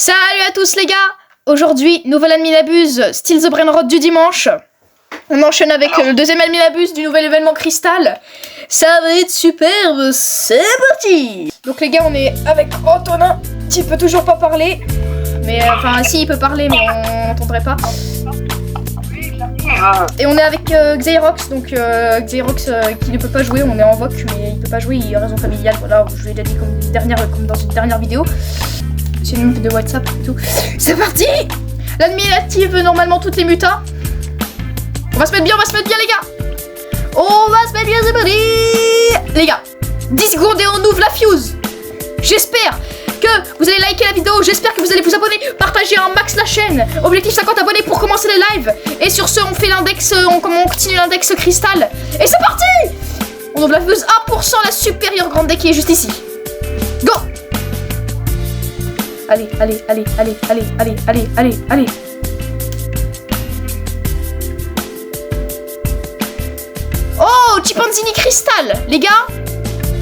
Salut à tous les gars. Aujourd'hui, nouvelle admin abuse, Steal the Brainrot du dimanche. On enchaîne avec le deuxième admin abuse du nouvel événement Cristal. Ça va être superbe, c'est parti. Donc les gars, on est avec Antonin, qui peut toujours pas parler. Mais enfin si, il peut parler, mais on n'entendrait pas. Et on est avec Xerox, donc Xerox qui ne peut pas jouer, on est en VOC, mais il peut pas jouer, il a raison familiale, voilà, je l'ai déjà dit comme dans une dernière vidéo. C'est une meuf de WhatsApp et tout. C'est parti. L'admin active normalement toutes les mutas. On va se mettre bien les gars. On va se mettre bien, c'est parti. Les gars, 10 secondes et on ouvre la fuse. J'espère que vous allez liker la vidéo, j'espère que vous allez vous abonner, partager un max la chaîne. Objectif 50 abonnés pour commencer les lives. Et sur ce, on fait l'index, on continue l'index cristal. Et c'est parti. On ouvre la fuse 1%, la supérieure grande deck qui est juste ici. Go. Allez. Oh, Chimpanzini Cristal, les gars,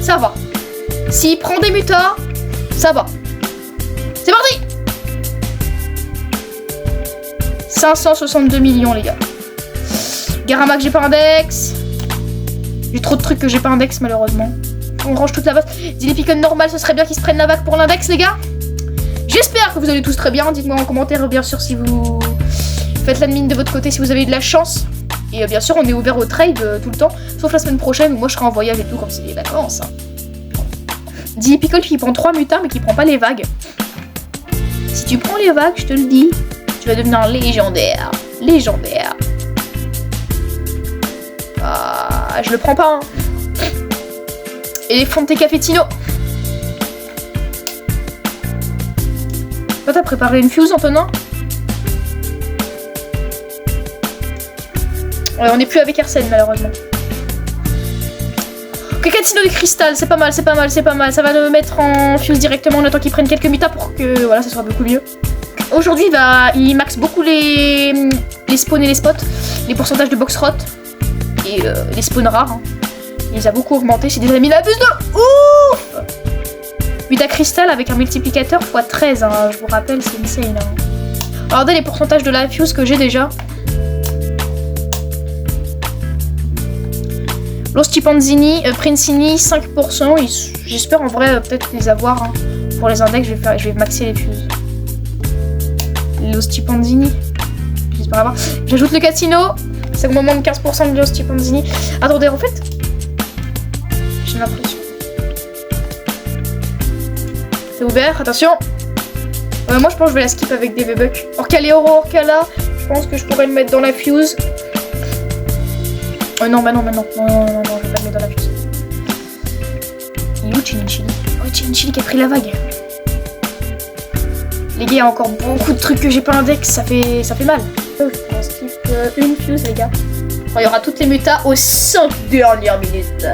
ça va. S'il prend des mutas, ça va. C'est parti. 562 millions, les gars. Garamac, j'ai pas index. J'ai trop de trucs que j'ai pas index, malheureusement. On range toute la base. Dilipicon normal, ce serait bien qu'ils se prennent la vague pour l'index, les gars. J'espère que vous allez tous très bien. Dites-moi en commentaire, bien sûr, si vous faites l'admin de votre côté, si vous avez de la chance. Et bien sûr, on est ouvert au trade tout le temps. Sauf la semaine prochaine où moi je serai en voyage et tout, comme c'est des vacances. Hein. Dilipicon qui prend 3 mutas, mais qui prend pas les vagues. Si tu prends les vagues, je te le dis, tu vas devenir légendaire. Légendaire. Ah, je le prends pas. Hein. Éléphant de Cafetino. Toi, t'as préparé une fuse, Antonin? Ouais, on n'est plus avec Arsène, malheureusement. Ok, Catino du cristal, c'est pas mal. Ça va me mettre en fuse directement en attendant qu'il prenne quelques mutas pour que voilà, ça soit beaucoup mieux. Aujourd'hui, il max beaucoup les spawns et les spots, les pourcentages de box rot et les spawns rares. Hein. Il les a beaucoup augmentés, c'est déjà mis la buse de ouf. Muta cristal avec un multiplicateur x 13, hein, je vous rappelle, c'est insane. Hein. Regardez les pourcentages de la fuse que j'ai déjà. Los Chimpanzini, Princini, 5%. J'espère en vrai peut-être les avoir. Hein. Pour les index, je vais maxer les fuses. Los Chimpanzini. J'espère avoir. J'ajoute le Catino. C'est au moment de 15% de Los Chimpanzini. Attendez, en fait, j'ai l'impression. C'est ouvert, attention. Moi je pense que je vais la skip avec des V-Bucks. Orcaléoro, Orcala, je pense que je pourrais le mettre dans la fuse. Non, non, je vais pas le mettre dans la fuse. Il est où Chili? Oh, Chili qui a pris la vague. Les gars, il y a encore beaucoup de trucs que j'ai pas index, ça fait mal. Oh, je prends skip une fuse, les gars. Il y aura toutes les mutas aux 5 dernières minutes.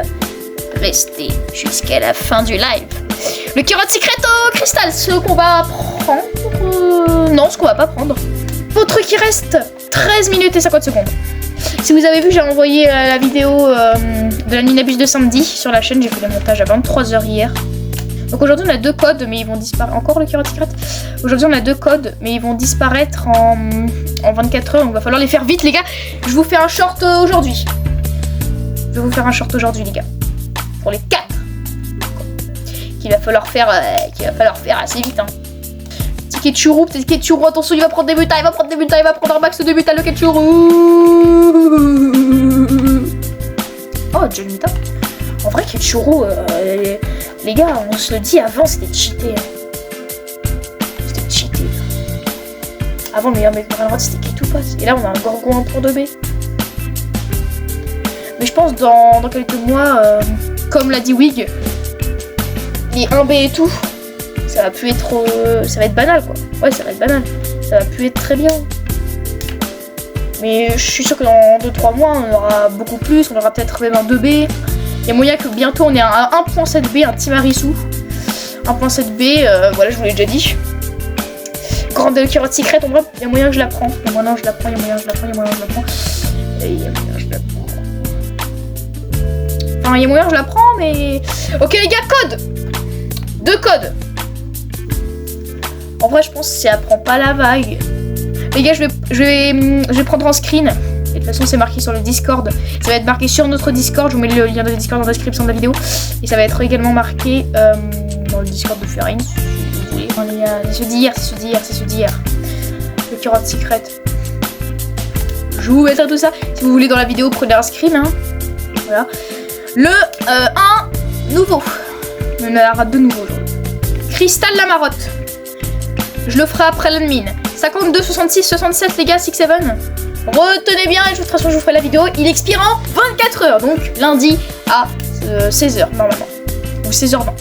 Restez jusqu'à la fin du live. Le Kirot Secreto Cristal, ce qu'on va prendre. Non, ce qu'on va pas prendre. Votre qui reste 13 minutes et 50 secondes. Si vous avez vu, j'ai envoyé la vidéo de la minabuse de samedi sur la chaîne. J'ai fait le montage à 23h hier. Donc aujourd'hui, on a 2 codes, mais ils vont disparaître. Encore le Kirot Secret. Aujourd'hui, on a 2 codes, mais ils vont disparaître en 24 heures. Donc il va falloir les faire vite, les gars. Je vous fais un short aujourd'hui. Je vais vous faire un short aujourd'hui, les gars. Pour les 4. Qu'il va falloir faire assez vite. Hein. Petit Ketchuru, attention, il va prendre des mutas, il va prendre un max de mutas, le Ketchuru. Oh, John Muta. En vrai, Ketchuru, les gars, on se le dit avant, c'était cheaté. C'était cheaté. Avant, le meilleur mec de Brainrot, c'était Ketoupas. Et là, on a un Gorgon 1.2B. Mais je pense dans quelques mois, comme l'a dit Wig, les 1B et tout, ça va plus être ça va être banal quoi. Ouais, ça va être banal. Ça va plus être très bien. Mais je suis sûr que dans 2-3 mois, on aura beaucoup plus. On aura peut-être même un 2B. Il y a moyen que bientôt on ait un 1.7B, un Timarisu. 1.7B, voilà, je vous l'ai déjà dit. Grande Kirot Secret, en vrai, il y a moyen que je la prends. Il y a moyen que je la prends. Enfin, il y a moyen que je la prends, mais... Ok les gars, code 2 codes. En vrai, je pense que si elle prend pas la vague. Les gars, je vais prendre en screen. Et de toute façon, c'est marqué sur le Discord. Ça va être marqué sur notre Discord. Je vous mets le lien de Discord dans la description de la vidéo. Et ça va être également marqué dans le Discord de Ferrine, si vous voulez. C'est ceux d'hier, c'est ceux d'hier. Le carotte secret. Je vous mettrai tout ça. Si vous voulez dans la vidéo, prenez un screen. Hein. Voilà. Le 1 nouveau. On en aura 2 nouveaux aujourd'hui. Cristal la marotte. Je le ferai après l'admin. 52, 66, 67 les gars, 6-7. Retenez bien et de toute façon je vous ferai la vidéo. Il expire en 24 heures. Donc lundi à 16h normalement. Ou 16h20.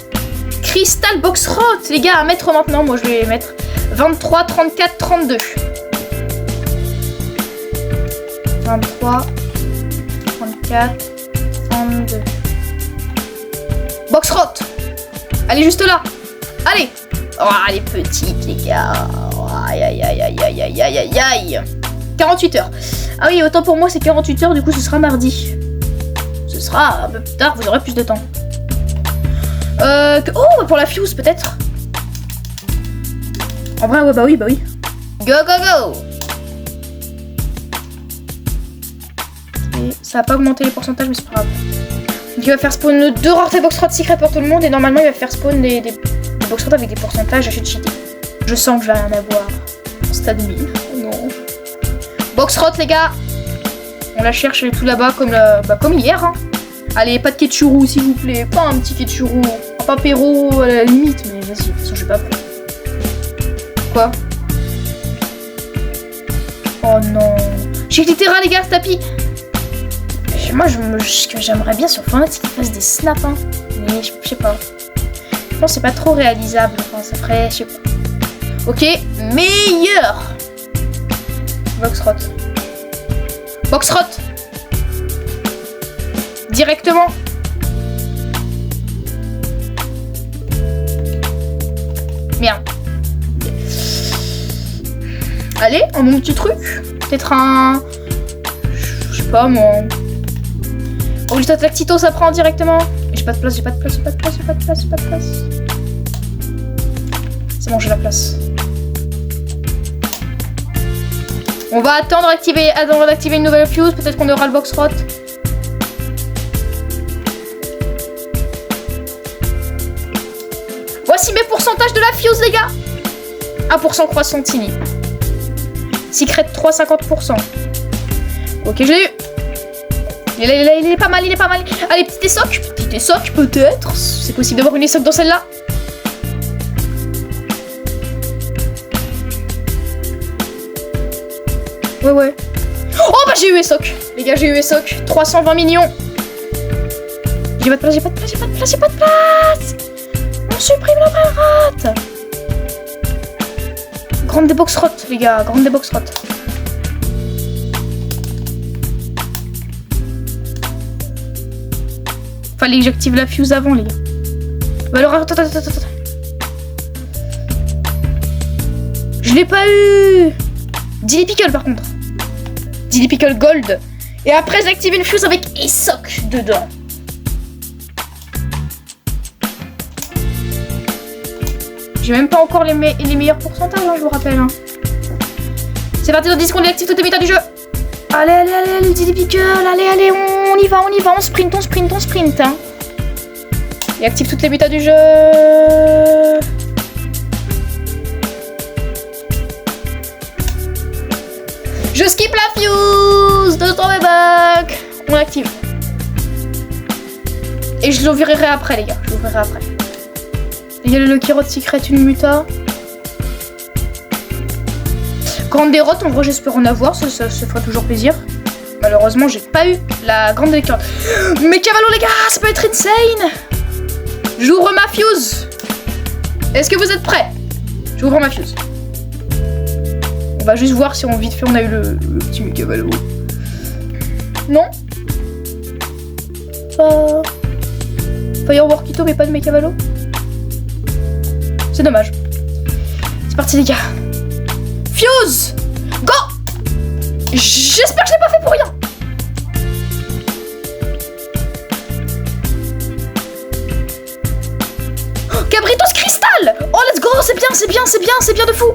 Crystal Box Rot les gars à mettre maintenant. Moi je vais mettre 23, 34, 32. 23, 34, 32. Box Rot. Elle est juste là. Allez. Oh, elle est petite, les gars. Oh, aïe, aïe, aïe, aïe, aïe, aïe, aïe, aïe, aïe. 48 heures. Ah oui, autant pour moi, c'est 48 heures. Du coup, ce sera mardi. Ce sera un peu plus tard. Vous aurez plus de temps. Oh, pour la fuse, peut-être. En vrai, ouais, bah oui, bah oui. Go, go, go. Et ça va pas augmenter les pourcentages, mais c'est pas grave. Donc, il va faire spawn 2 raretés box rot secret pour tout le monde. Et normalement, il va faire spawn des box rot avec des pourcentages. J'achète cheaté. Je sens que je vais rien avoir. Stade 1000. Oh non. Box rot, les gars. On la cherche tout là-bas comme hier. Hein. Allez, pas de ketchurou, s'il vous plaît. Pas un petit ketchurou. Pas Péro à la limite, mais vas-y. De toute façon, je vais pas prendre. Quoi? Oh non. J'ai quitté Terra, les gars, ce tapis. Moi, ce que j'aimerais bien sur Fortnite, c'est qu'il fasse des snaps. Hein. Mais je sais pas. Je pense que c'est pas trop réalisable. Enfin, ça ferait, je sais pas. Ok, meilleur. Boxrot. Boxrot. Directement. Merde. Allez, un bon petit truc. Peut-être un... Je sais pas, moi... Oh, juste Lactito, ça prend directement. J'ai pas de place, j'ai pas de place, j'ai pas de place, j'ai pas de place, j'ai pas de place. C'est bon, j'ai la place. On va attendre d'activer une nouvelle fuse. Peut-être qu'on aura le box rot. Voici mes pourcentages de la fuse, les gars. 1% croissantini. Secret 3, 50%. Ok, je l'ai eu. Il est pas mal, il est pas mal. Allez, petit essoc. Petit essoc, peut-être. C'est possible d'avoir une essoc dans celle-là. Ouais. Oh, bah j'ai eu essoc. Les gars, j'ai eu essoc. 320 millions. J'ai pas de place, j'ai pas de place, j'ai pas de place, j'ai pas de place. On supprime la marotte. Grande des box rot, les gars. Grande des box rot. Fallait que j'active la fuse avant, les gars. Bah alors, attends. Je l'ai pas eu. Dilly Pickle, par contre. Dilly Pickle Gold. Et après, j'ai activé une fuse avec Essoc dedans. J'ai même pas encore les meilleurs pourcentages, hein, je vous rappelle. Hein. C'est parti dans 10 secondes, il active toutes les méthodes du jeu. Allez, Dilly Pickle, allez, on y va, on sprint. Hein. Il active toutes les méthodes du jeu. Je skip la fuse de ton back. On active. Et je l'ouvrirai après, les gars. Il y a le Lucky Rod Secret, une muta. Grande déroute, en vrai j'espère en avoir, ça fera toujours plaisir. Malheureusement j'ai pas eu la grande Lucky Rod. Mais Cavallo les gars, ça peut être insane. J'ouvre ma fuse. Est-ce que vous êtes prêts? J'ouvre ma fuse. On va juste voir si vite fait on a eu le petit Cavallo. Non. Pas... Fireworkito mais pas de Cavallo. C'est dommage. C'est parti les gars. Fuse! Go! J'espère que je l'ai pas fait pour rien. Oh, Cabritos Cristal! Oh, let's go, c'est bien, c'est bien, c'est bien, c'est bien de fou.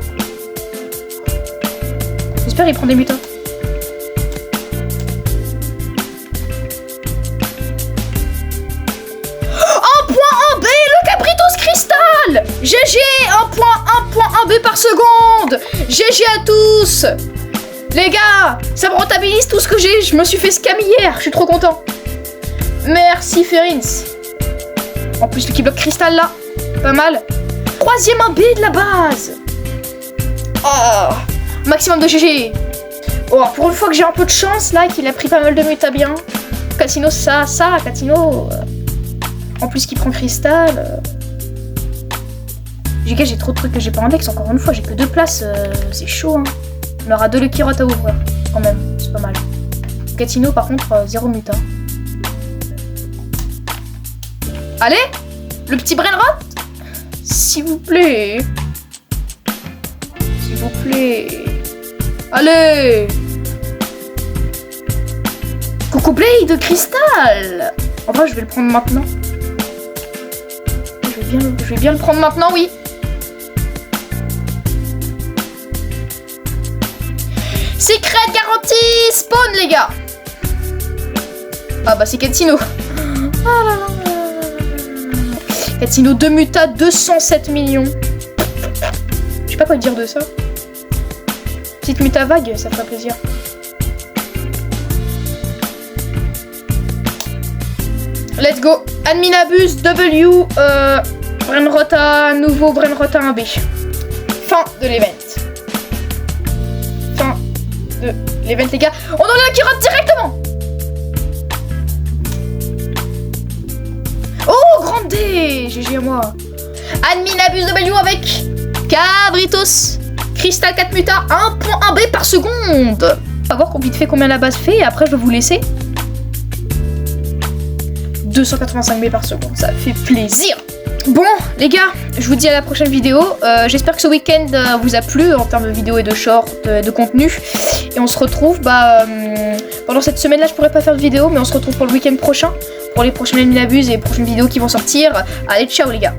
J'espère qu'il prend des mutants. Un B, le Cabritos Cristal. GG, 1.1.1B par seconde. GG à tous. Les gars, ça me rentabilise tout ce que j'ai. Je me suis fait scam hier, je suis trop content. Merci Ferins. En plus le Keyblock Cristal là, pas mal. 3e 1B de la base. Oh, maximum de GG. Oh, pour une fois que j'ai un peu de chance là, qu'il a pris pas mal de mutas bien. Catino, Catino. En plus qu'il prend Cristal. J'ai trop de trucs que j'ai pas en index, encore une fois, j'ai que 2 places, c'est chaud hein. On aura 2 Lucky Rot à ouvrir, quand même, c'est pas mal. Catino par contre, 0 muta. Allez, le petit Brain Rot. S'il vous plaît. S'il vous plaît. Allez. Coucou Blade de Cristal. En vrai, je vais le prendre maintenant. Je vais bien le prendre maintenant, oui. Secret garantie spawn, les gars. Ah bah c'est Catino. Catino 2 mutas, 207 millions. Je sais pas quoi dire de ça. Petite muta vague, ça ferait plaisir. Let's go. Admin abuse W. Brainrota, nouveau Brainrota 1B. Fin de l'event. Fin de l'event, les gars. On en a qui rote directement. Oh, grande D. GG à moi. Admin abuse W avec Cabritos. Cristal 4 mutas, 1.1B par seconde. On va voir vite fait combien la base fait et après je vais vous laisser. 285B par seconde, ça fait plaisir. Bon les gars, je vous dis à la prochaine vidéo. J'espère que ce week-end vous a plu en termes de vidéos et de shorts, de contenu. Et on se retrouve pendant cette semaine là, je pourrais pas faire de vidéo, mais on se retrouve pour le week-end prochain, pour les prochaines Admin Abuse et les prochaines vidéos qui vont sortir. Allez, ciao les gars.